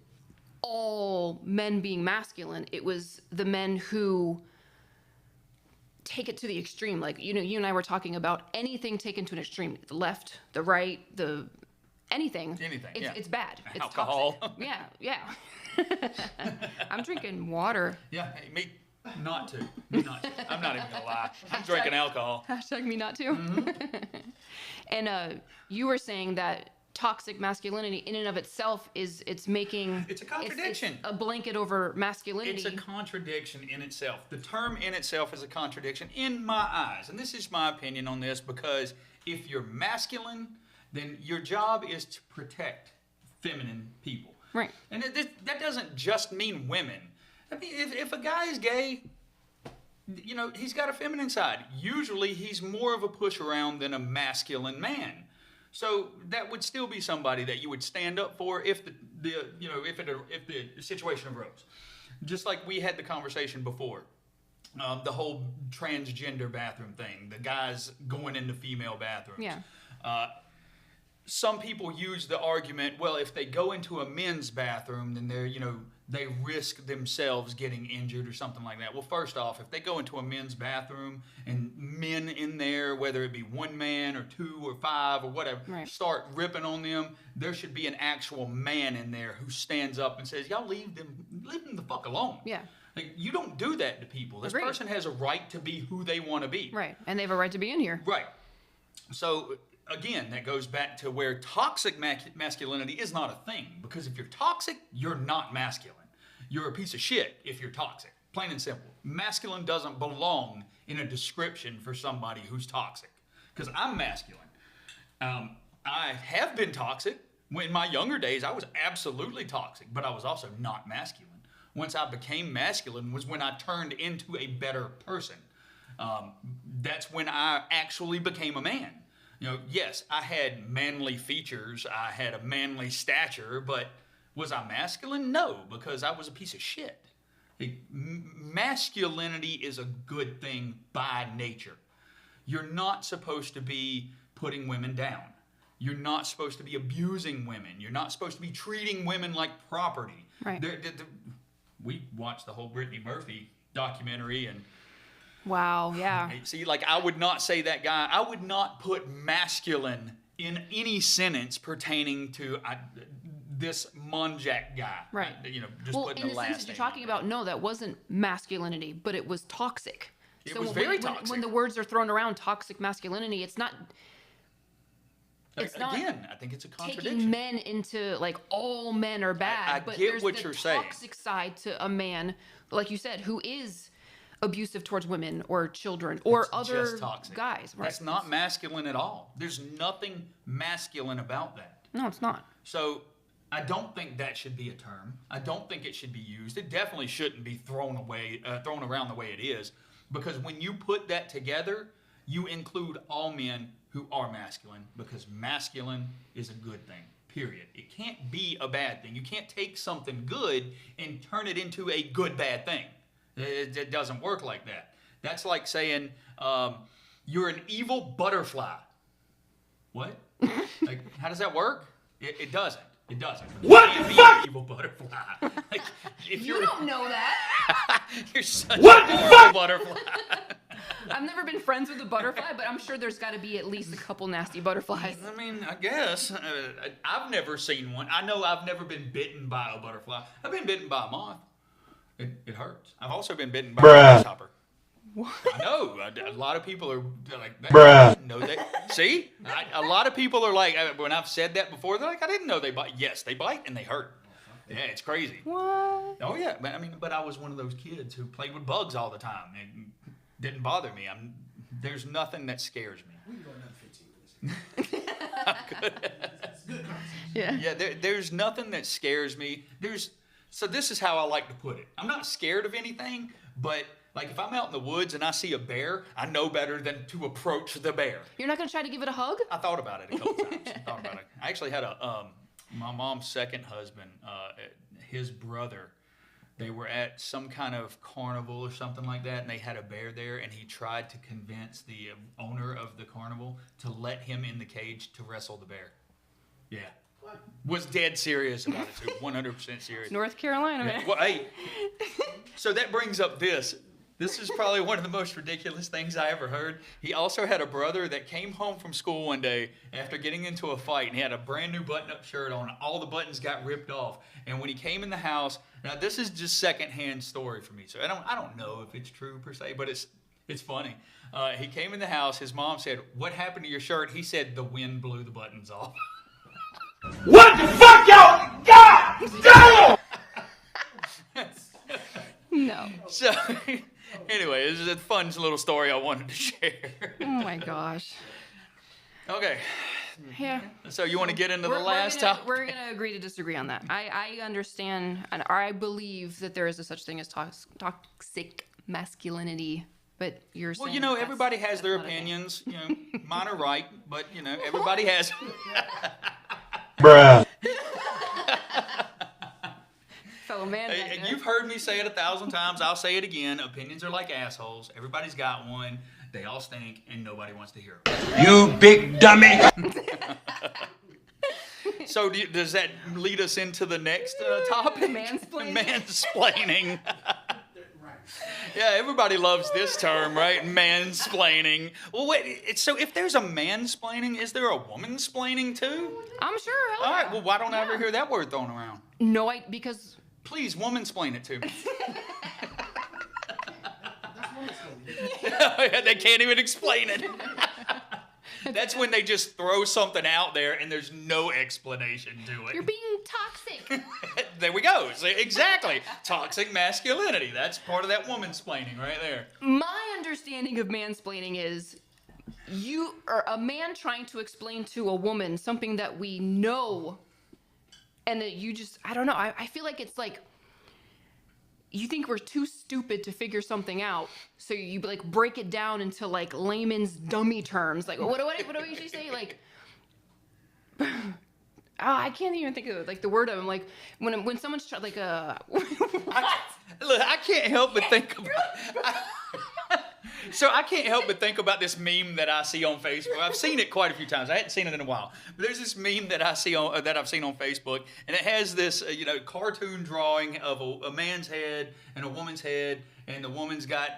all men being masculine. It was the men who take it to the extreme. Like, you and I were talking about anything taken to an extreme. The left, the right, anything. It's bad. It's alcohol. Toxic. Yeah. I'm drinking water. Yeah, hey, me not to. I'm not even going to lie. I'm drinking alcohol. Hashtag me not to. And you were saying that toxic masculinity in and of itself it's a contradiction. It's a blanket over masculinity. It's a contradiction in itself. The term in itself is a contradiction in my eyes. And this is my opinion on this, because if you're masculine, then your job is to protect feminine people. Right. And that doesn't just mean women. I mean, if a guy is gay, he's got a feminine side. Usually he's more of a push around than a masculine man. So that would still be somebody that you would stand up for if the situation arose. Just like we had the conversation before, the whole transgender bathroom thing, the guys going into female bathrooms. Yeah. Some people use the argument, well, if they go into a men's bathroom, then they risk themselves getting injured or something like that. Well, first off, if they go into a men's bathroom and men in there, whether it be one man or two or five or whatever, start ripping on them, there should be an actual man in there who stands up and says, y'all leave them the fuck alone. Yeah. Like, you don't do that to people. This Agreed. person has a right to be who they want to be. Right. And they have a right to be in here. Right. So, again, that goes back to where toxic masculinity is not a thing. Because if you're toxic, you're not masculine. You're a piece of shit if you're toxic. Plain and simple. Masculine doesn't belong in a description for somebody who's toxic. Because I'm masculine. I have been toxic. In my younger days, I was absolutely toxic. But I was also not masculine. Once I became masculine was when I turned into a better person. That's when I actually became a man. Yes, I had manly features, I had a manly stature, but was I masculine? No, because I was a piece of shit. Masculinity is a good thing by nature. You're not supposed to be putting women down. You're not supposed to be abusing women. You're not supposed to be treating women like property. Right. We watched the whole Brittany Murphy documentary, and wow, yeah. see, like, I would not say that guy. I would not put masculine in any sentence pertaining to this Monjack guy. Right. Just well, putting in the the last sense that you're name talking in there. about, no, that wasn't masculinity, but it was toxic. It was very toxic. When the words are thrown around, toxic masculinity, it's not. Again, I think it's a contradiction. Taking men into, like, all men are bad. I but get there's what the you're saying. toxic side to a man, like you said, who is abusive towards women or children or It's other just toxic. guys. Right. That's not masculine at all. There's nothing masculine about that. No, it's not. So I don't think that should be a term. I don't think it should be used. It definitely shouldn't be thrown around the way it is, because when you put that together, you include all men who are masculine, because masculine is a good thing, period. It can't be a bad thing. You can't take something good and turn it into a good bad thing. It doesn't work like that. That's like saying you're an evil butterfly. What? Like, how does that work? It doesn't. It doesn't. What You can't the be fuck? an evil butterfly. Like, if You you're don't know that. you're such a horrible butterfly. I've never been friends with a butterfly, but I'm sure there's got to be at least a couple nasty butterflies. I mean, I guess. I've never seen one. I know I've never been bitten by a butterfly. I've been bitten by a moth. It hurts. I've also been bitten by a grasshopper. What? I know. A lot of people are like, Bruh. I didn't know that. See? A lot of people are like, when I've said that before, they're like, I didn't know they bite. Yes, they bite and they hurt. Yeah, it's crazy. What? Oh, yeah. But I was one of those kids who played with bugs all the time. It didn't bother me. There's nothing that scares me. We can go another 15 for this. It's good conversation. Yeah. Yeah, there's nothing that scares me. So this is how I like to put it. I'm not scared of anything, but like if I'm out in the woods and I see a bear, I know better than to approach the bear. You're not going to try to give it a hug? I thought about it a couple times. I actually had my mom's second husband, his brother. They were at some kind of carnival or something like that, and they had a bear there, and he tried to convince the owner of the carnival to let him in the cage to wrestle the bear. Yeah. What? Was dead serious about it, too. 100% serious. North Carolina, man. Well, hey, so that brings up this. This is probably one of the most ridiculous things I ever heard. He also had a brother that came home from school one day after getting into a fight, and he had a brand new button-up shirt on. All the buttons got ripped off. And when he came in the house, now this is just secondhand story for me, so I don't know if it's true per se, but it's funny. He came in the house. His mom said, "What happened to your shirt?" He said, "The wind blew the buttons off." What the fuck, y'all? God damn! No. So, anyway, this is a fun little story I wanted to share. Oh, my gosh. Okay. Yeah. So you want to get into the last topic? We're going to agree to disagree on that. I understand, and I believe that there is a such thing as toxic masculinity, but you're saying... Well, you know, that's- everybody has that's their not a thing. opinions. You know, mine are right, but, you know, everybody has... Bruh. Fellow man. Hey, and you've heard me say it 1,000 times. I'll say it again. Opinions are like assholes. Everybody's got one. They all stink, and nobody wants to hear them. You big dummy. So does that lead us into the next topic? Mansplaining? Mansplaining. Right. Yeah, everybody loves this term, right? Mansplaining. Well, wait. So if there's a mansplaining, is there a womansplaining too? I'm sure. Hell All right. yeah. Well, why don't I ever Yeah. hear that word thrown around? No, because... Please, womansplain it to me. That's one explaining. They can't even explain it. That's when they just throw something out there and there's no explanation to it. You're being toxic. There we go. See, exactly. Toxic masculinity. That's part of that womansplaining right there. My understanding of mansplaining is you are a man trying to explain to a woman something that we know, and that you just, I don't know. I feel like it's like you think we're too stupid to figure something out, so you like break it down into like layman's dummy terms. Like what do we usually say? Like, I can't even think of like the word of them. Like when someone's like what? Look, I can't help but think about. So I can't help but think about this meme that I see on Facebook. I've seen it quite a few times. I hadn't seen it in a while. But there's this meme that I've seen on Facebook, and it has this cartoon drawing of a man's head and a woman's head, and the woman's got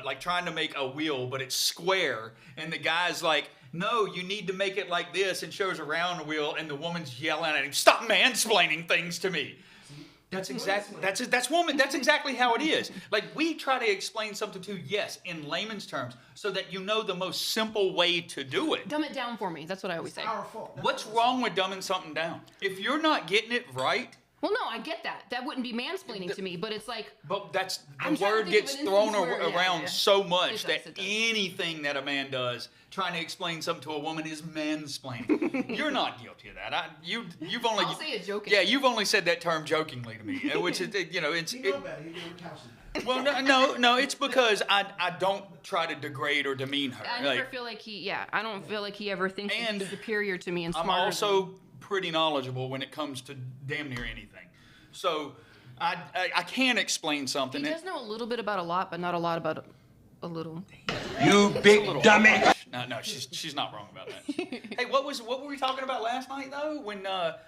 like trying to make a wheel, but it's square, and the guy's like, "No, you need to make it like this," and shows a round wheel, and the woman's yelling at him, "Stop mansplaining things to me." That's exactly how it is. Like, we try to explain something to you, yes, in layman's terms, so that you know the most simple way to do it. Dumb it down for me. That's what I always say. Our fault. That's What's what wrong with dumbing something down? If you're not getting it right, Well, no, I get that. That wouldn't be mansplaining to me, but it's like, but that's I'm the trying to word think of gets an thrown instance where- around yeah. so much It that does. anything that a man does trying to explain something to a woman is mansplaining. You're not guilty of that. You've only I'll say it joking. Yeah, you've only said that term jokingly to me, which is it's you know better. You know couch well, no, it's because I don't try to degrade or demean her. I never feel like I don't feel like he ever thinks that And he's superior to me and I'm smarter. also pretty knowledgeable when it comes to damn near anything. So I can explain something. He does know a little bit about a lot, but not a lot about a little. You big dummy. No, she's not wrong about that. Hey, what were we talking about last night though? When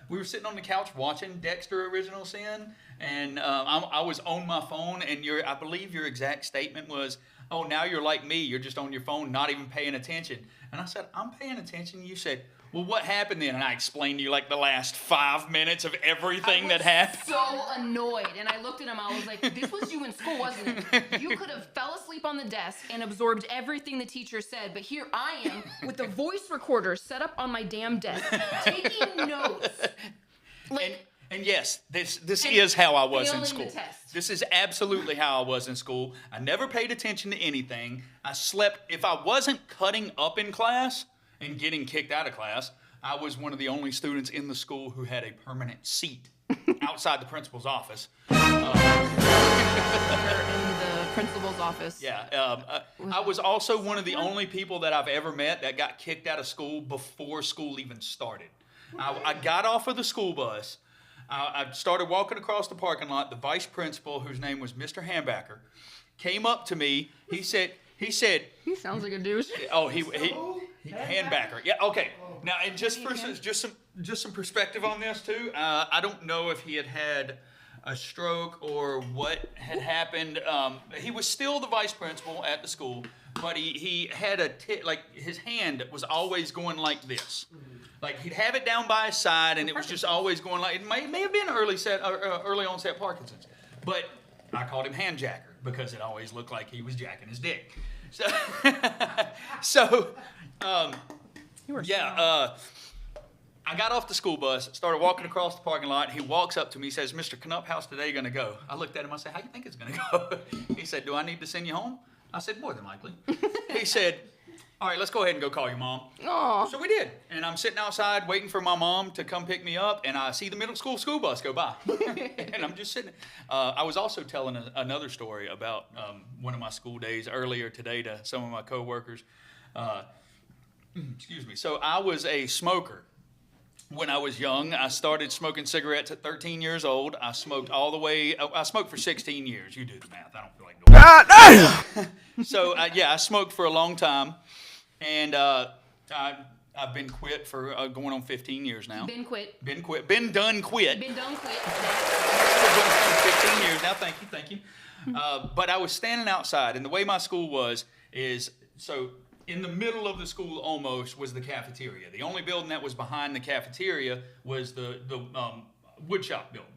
we were sitting on the couch watching Dexter: Original Sin, and I was on my phone, and I believe your exact statement was, "Oh, now you're like me. You're just on your phone, not even paying attention." And I said, "I'm paying attention." You said, "Well, what happened then?" And I explained to you like the last 5 minutes of everything that happened. So annoyed, and I looked at him. I was like, "This was you in school, wasn't it? You could have fell asleep on the desk and absorbed everything the teacher said, but here I am with the voice recorder set up on my damn desk, taking notes." And yes, this is how I was in failing school. the test. This is absolutely how I was in school. I never paid attention to anything. I slept. If I wasn't cutting up in class and getting kicked out of class, I was one of the only students in the school who had a permanent seat outside the principal's office. In the principal's office. Yeah. I was also one of the only people that I've ever met that got kicked out of school before school even started. I got off of the school bus. I started walking across the parking lot. The vice principal, whose name was Mr. Hambacker, came up to me. He said, He sounds like a douche. "Oh, he Handbacker." Yeah. Okay. Now, and just some perspective on this too. I don't know if he had a stroke or what had happened. He was still the vice principal at the school, but he had his hand was always going like this. Like he'd have it down by his side, and it was just always going like it may have been early onset Parkinson's, but I called him Handjacker because it always looked like he was jacking his dick. So, I got off the school bus, started walking across the parking lot. He walks up to me, says, "Mr. Knupp, how's today going to go?" I looked at him, I said, "How do you think it's going to go?" He said, "Do I need to send you home?" I said, "More than likely." He said, "All right, let's go ahead and go call your mom." Aww. So we did. And I'm sitting outside waiting for my mom to come pick me up, and I see the middle school bus go by. And I'm just sitting. I was also telling another story about one of my school days earlier today to some of my coworkers. Excuse me. So I was a smoker. When I was young, I started smoking cigarettes at 13 years old. I smoked I smoked for 16 years. You do the math. I don't feel like doing it. God damn! So, I smoked for a long time. And I've been quit for going on 15 years now. Been quit. Been done quit. Been done quit. 15 years now. Thank you. But I was standing outside, and the way my school is so in the middle of the school almost was the cafeteria. The only building that was behind the cafeteria was the woodshop building.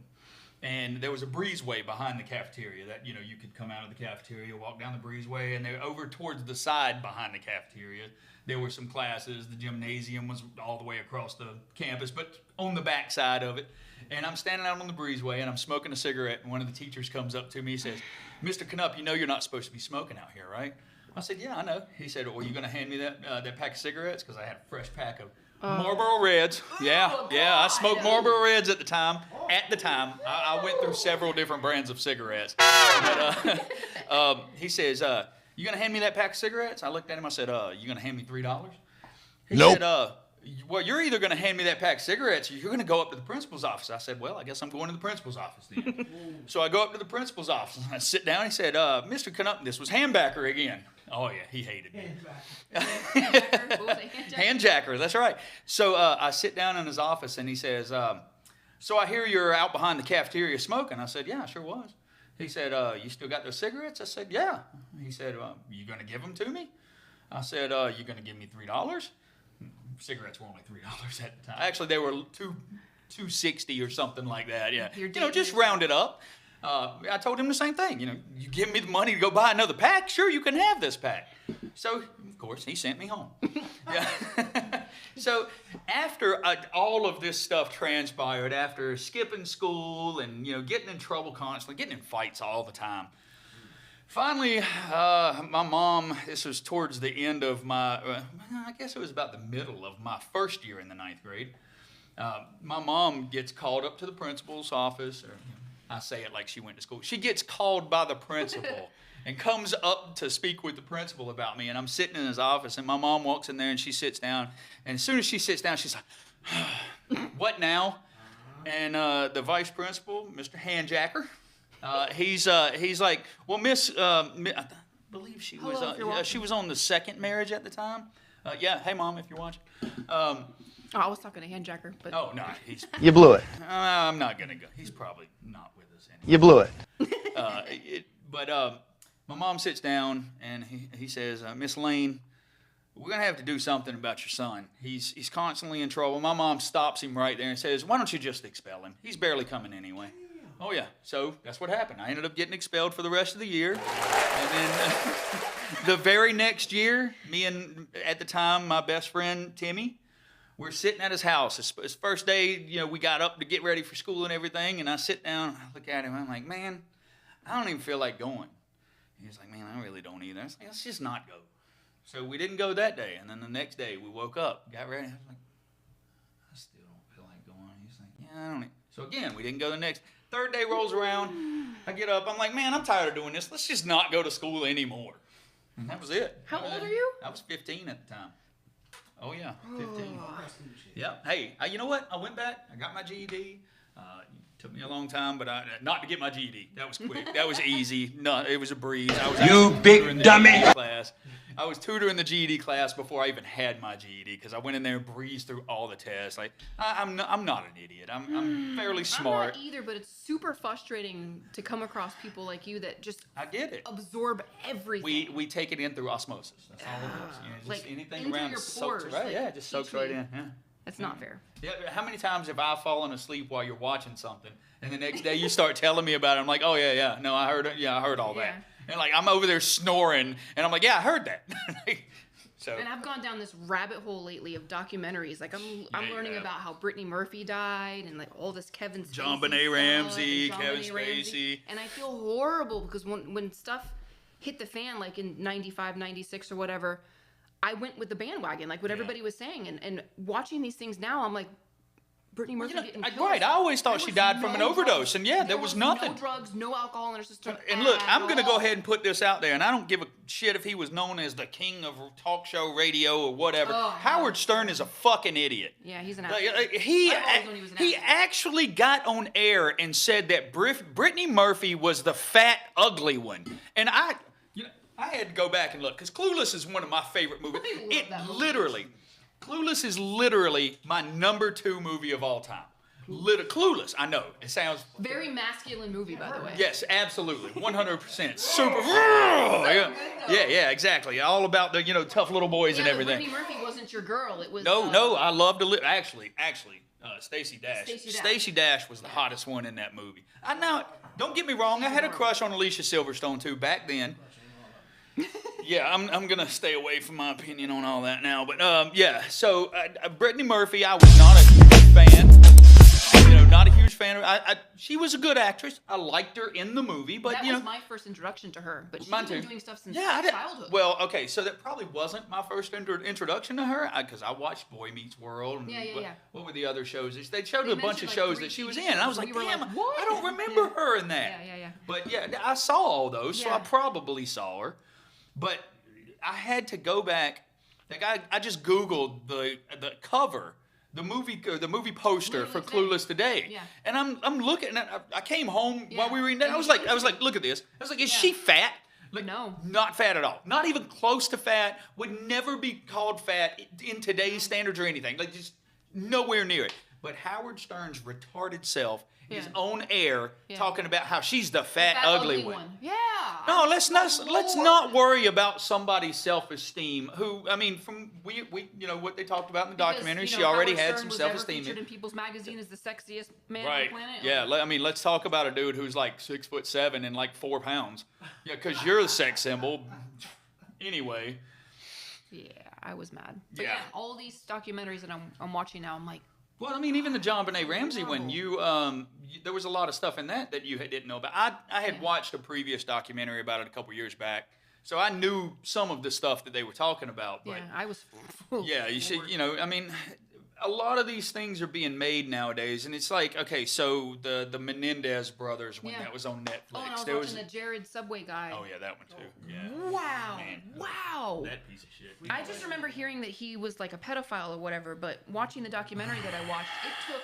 And there was a breezeway behind the cafeteria that, you could come out of the cafeteria, walk down the breezeway, and over towards the side behind the cafeteria, there were some classes. The gymnasium was all the way across the campus, but on the back side of it. And I'm standing out on the breezeway, and I'm smoking a cigarette, and one of the teachers comes up to me and says, "Mr. Knupp, you're not supposed to be smoking out here, right?" I said, "Yeah, I know." He said, "Well, you going to hand me that pack of cigarettes?" Because I had a fresh pack of Marlboro Reds. Yeah, I smoked Marlboro Reds at the time. I went through several different brands of cigarettes. But he says, "You going to hand me that pack of cigarettes?" I looked at him. I said, "You going to hand me $3?" He Nope. said, "Well, you're either going to hand me that pack of cigarettes or you're going to go up to the principal's office." I said, "Well, I guess I'm going to the principal's office then." So I go up to the principal's office. I sit down. He said, "Mr. Knupp, this was Handbacker again." Oh, yeah, he hated me. Handjacker, that's right. So I sit down in his office, and he says, "So I hear you're out behind the cafeteria smoking." I said, "Yeah, I sure was." He said, "You still got those cigarettes?" I said, "Yeah." He said, "You going to give them to me?" I said, "You going to give me $3?" Cigarettes were only $3 at the time. Actually, they were $2.60 or something like that. Yeah, just round it up. I told him the same thing. You give me the money to go buy another pack, sure, you can have this pack. So, of course, he sent me home. Yeah. So, after all of this stuff transpired, after skipping school and, getting in trouble constantly, getting in fights all the time, finally, my mom, this was towards the end of I guess it was about the middle of my first year in the 9th grade. My mom gets called up to the principal's office, or I say it like she went to school. She gets called by the principal and comes up to speak with the principal about me. And I'm sitting in his office, and my mom walks in there, and she sits down. And as soon as she sits down, she's like, "What now?" And the vice principal, Mr. Handjacker, he's like, "Well, Miss, I believe she was on the second marriage at the time. Yeah, hey mom, if you're watching. Oh, I was talking to Handjacker, but Oh no, he's. You blew it. I'm not gonna go. He's probably not with us anymore. You blew it. But my mom sits down and he says, Miss Lane, we're gonna have to do something about your son. He's constantly in trouble. My mom stops him right there and says, why don't you just expel him? He's barely coming anyway. Oh yeah. So that's what happened. I ended up getting expelled for the rest of the year, and then the very next year, me and at the time my best friend Timmy. We're sitting at his house. His first day, we got up to get ready for school and everything, and I sit down, I look at him, I'm like, man, I don't even feel like going. He's like, man, I really don't either. I was like, let's just not go. So we didn't go that day, and then the next day we woke up, got ready, I was like, I still don't feel like going. He's like, yeah, I don't even. So again, we didn't go the next. Third day rolls around, I get up, I'm like, man, I'm tired of doing this. Let's just not go to school anymore. And that was it. How old are you? I was 15 at the time. Oh, yeah, 15. Yeah. Hey, you know what? I went back. I got my GED. Took me a long time, but not to get my GED. That was quick. That was easy. No, it was a breeze. I was You big dummy! Class. I was tutoring the GED class before I even had my GED because I went in there and breezed through all the tests. Like I'm not an idiot. I'm fairly smart. I'm not either, but it's super frustrating to come across people like you that just I get it. absorb everything. We take it in through osmosis. That's all it is. Just Like, anything into around your soaks pores, right. like, Yeah, it just soaks teach right me. in. Yeah. That's not fair. Yeah, how many times have I fallen asleep while you're watching something, and the next day you start telling me about it? I'm like, oh yeah, no, I heard it. Yeah, I heard all that. Yeah. And like I'm over there snoring, and I'm like, yeah, I heard that. So And I've gone down this rabbit hole lately of documentaries. Like I'm learning yeah. about how Brittany Murphy died and like all this Kevin Spacey John Benet stuff, Ramsey, and Kevin Benet Ramsey. Spacey. And I feel horrible because when stuff hit the fan, like in 95, 96 or whatever, I went with the bandwagon, like what everybody was saying. And watching these things now, I'm like, Brittany Murphy getting killed. Right, I always thought There she was died from an no overdose, drugs. and yeah, there was nothing. No drugs, no alcohol in her system. And look, I'm going to go all. ahead and put this out there, and I don't give a shit if he was known as the king of talk show radio or whatever. Oh, Howard Stern is a fucking idiot. Yeah, he's an Like, asshole. he I've always known he was an he asshole. actually got on air and said that Brittany Murphy was the fat, ugly one. And I had to go back and look, because Clueless is one of my favorite movies. I love that movie. Clueless is literally my number 2 movie of all time. Clueless, I know. It sounds... Very masculine movie, by the way. Yes, absolutely. 100%. Super... yeah, exactly. All about the, tough little boys and but everything. Brittany Murphy wasn't your girl. It was No, I love to live. Actually, Stacey Dash. Stacey Dash. Stacey Dash was the hottest one in that movie. Don't get me wrong. I had a crush on Alicia Silverstone too back then. Yeah, I'm gonna stay away from my opinion on all that now. But yeah, so Brittany Murphy, I was not a huge fan. Not a huge fan of. She was a good actress. I liked her in the movie, but That was my first introduction to her. But she's Mine been too. doing stuff since I did. childhood. Well, okay, so that probably wasn't my first introduction to her, because I watched Boy Meets World. And Yeah. What were the other shows? They showed They a bunch mentioned, of like, shows 3 that she was TV in, and I was shows, like, and we were damn, like, what? I don't remember her in that. Yeah. But yeah, I saw all those, so I Yeah. probably saw her. But I had to go back. Like I just Googled the cover. The movie poster for Clueless Today, Yeah. and I'm looking. And I came home while we were reading that. And I was you like, look at this. I was like, is she fat? Like, No. Not fat at all. Not even close to fat. Would never be called fat in today's standards or anything. Like just nowhere near it. But Howard Stern's retarded self is on air talking about how she's the fat, ugly one. Yeah. No, let's not worry about somebody's self-esteem. Who, I mean, from we what they talked about in the documentary, she already had some self-esteem. Featured in People's Magazine as the sexiest man Right. on the planet. Yeah. I mean, let's talk about a dude who's like 6'7" and like 4 pounds. Yeah, because you're the sex symbol. Anyway. Yeah, I was mad. But Yeah. all these documentaries that I'm watching now, I'm like, Well, I mean, even the John Benet Ramsey one, there was a lot of stuff in that you didn't know about. I had watched a previous documentary about it a couple years back, so I knew some of the stuff that they were talking about. But I was. yeah, you see, I mean, a lot of these things are being made nowadays, and it's like, okay, so the Menendez brothers when that was on Netflix, Oh, and I was watching the Jared Subway guy. oh yeah, that one too. Yeah. Wow. Man. Wow. That piece of shit. I just remember hearing that he was like a pedophile or whatever, but watching the documentary that I watched, it took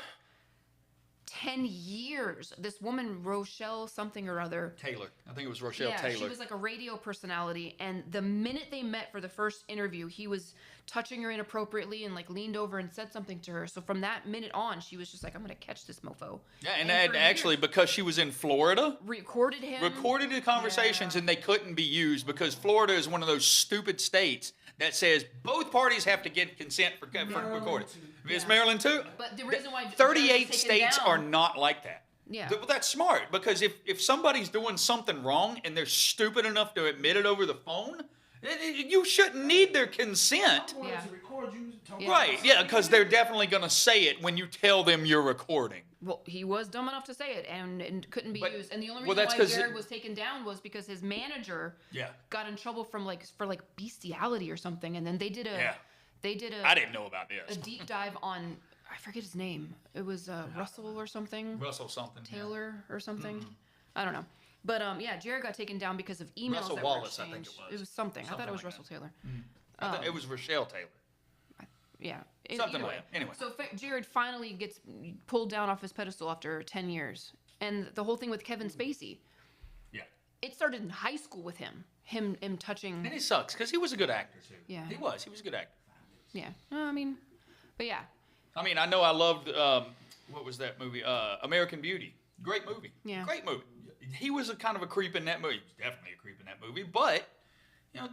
10 years. This woman, Rochelle something or other. Taylor, I think it was Rochelle Yeah, Taylor. she was like a radio personality, and the minute they met for the first interview, he was touching her inappropriately and like leaned over and said something to her. So from that minute on, she was just like, I'm gonna catch this mofo. Yeah, and for actually, years, because she was in Florida, recorded him. recorded the conversations, Yeah. and they couldn't be used because Florida is one of those stupid states that says both parties have to get consent for recording. It's Yeah. Maryland too. But the reason why 38 Jared was taken states down- are not like that. Yeah. Well, that's smart, because if somebody's doing something wrong and they're stupid enough to admit it over the phone, you shouldn't need their consent. I wanted Yeah. to record you. Yeah. Right, yeah, because they're definitely going to say it when you tell them you're recording. Well, he was dumb enough to say it and couldn't be But- used. And the only well, reason that's why 'cause Jared it- was taken down was because his manager Yeah. got in trouble for bestiality or something. And then they did Yeah. a I didn't know about a this. deep dive on, I forget his name. It was Russell or something. Russell something. yeah. Taylor or something. I don't know. But yeah, Jared got taken down because of emails Russell that Wallace, were I think it exchanged. was. It was something. I thought Something it was like Russell Taylor. I thought it was Rochelle Taylor. Yeah. Something Either like way. that. Anyway. So Jared finally gets pulled down off his pedestal after 10 years. And the whole thing with Kevin Spacey, Yeah. it started in high school with him touching. And it sucks, because he was a good actor, too. Yeah. He was a good actor. Yeah. I mean, but yeah. I mean, I know I loved, what was that movie? American Beauty. Great movie. Yeah. Great movie. He was a kind of a creep in that movie. He was definitely a creep in that movie, but,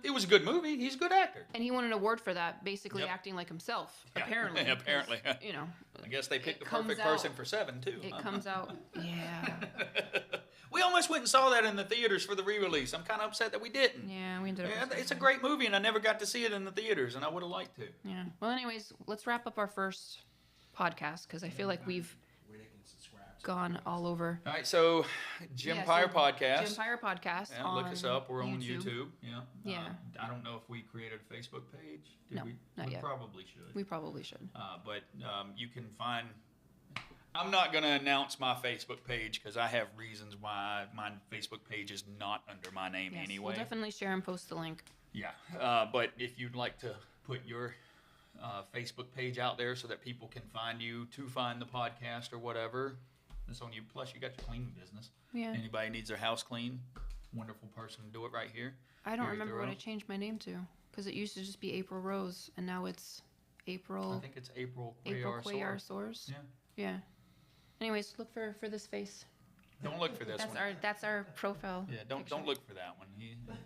it was a good movie. He's a good actor. And he won an award for that, basically Yep. acting like himself, Yeah. apparently. Apparently. You know, I guess they picked It the perfect comes person out- for 7, too. it comes out. Yeah. We almost went and saw that in the theaters for the re-release. I'm kind of upset that we didn't. Yeah, we ended up. Yeah, it's a great movie, and I never got to see it in the theaters, and I would have liked to. Yeah. Well, anyways, let's wrap up our first podcast because I feel like we've Where they can subscribe to. gone all over. All right, so Gempire so Podcast. Gempire Podcast. Yeah, on look us up. We're on YouTube. Yeah. Yeah. I don't know if we created a Facebook page. Did No, we? not we yet. probably should. We probably should. But you can find. I'm not going to announce my Facebook page because I have reasons why my Facebook page is not under my name Yes, anyway. We'll definitely share and post the link. Yeah. But if you'd like to put your Facebook page out there so that people can find you to find the podcast or whatever, it's on you. Plus, you got your cleaning business. Yeah. Anybody needs their house clean, wonderful person to do it right here. I don't Very remember what I thorough. changed my name to because it used to just be April Rose and now it's April. I think it's April April Cuellar Cuellar Soares. Soares. Yeah. Yeah. Anyways, look for this face. Don't look for this That's one. our profile. Yeah, don't picture. look for that one.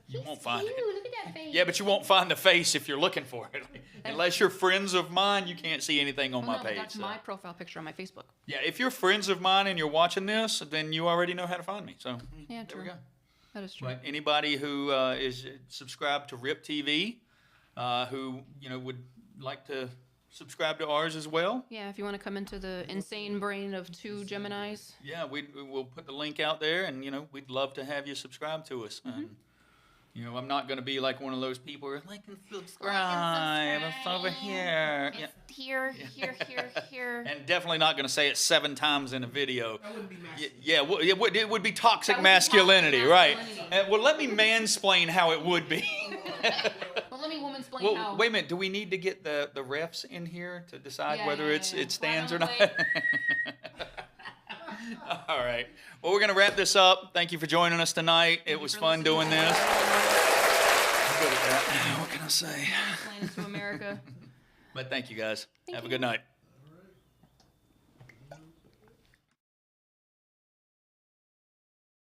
You won't find it. Look at that face. Yeah, but you won't find the face if you're looking for it. Unless you're friends of mine, you can't see anything on Well, my no, but page. that's so. my profile picture on my Facebook. Yeah, if you're friends of mine and you're watching this, then you already know how to find me. So Yeah, there true. we go. That is true. But anybody who is subscribed to RIP TV, who would like to subscribe to ours as well, Yeah, if you want to come into the insane brain of two Geminis. yeah, we'll put the link out there, and we'd love to have you subscribe to us. And I'm not going to be like one of those people who are like and subscribe. It's over here. Yeah. Here, here. And definitely not going to say it 7 times in a video. That wouldn't be masculine. Yeah, well, it would be toxic That would be toxic masculinity, right? masculinity. Well, let me mansplain how it would be. Well, let me woman-splain Well, how. wait a minute. Do we need to get the refs in here to decide Yeah, whether yeah, it yeah. stands or Well, not? I'm All right. Well, we're going to wrap this up. Thank you for joining us tonight. It you was for fun listening. doing this. I'm good at that. What can I say? Mansplaining to America. But thank you guys. Thank Have a you. good night.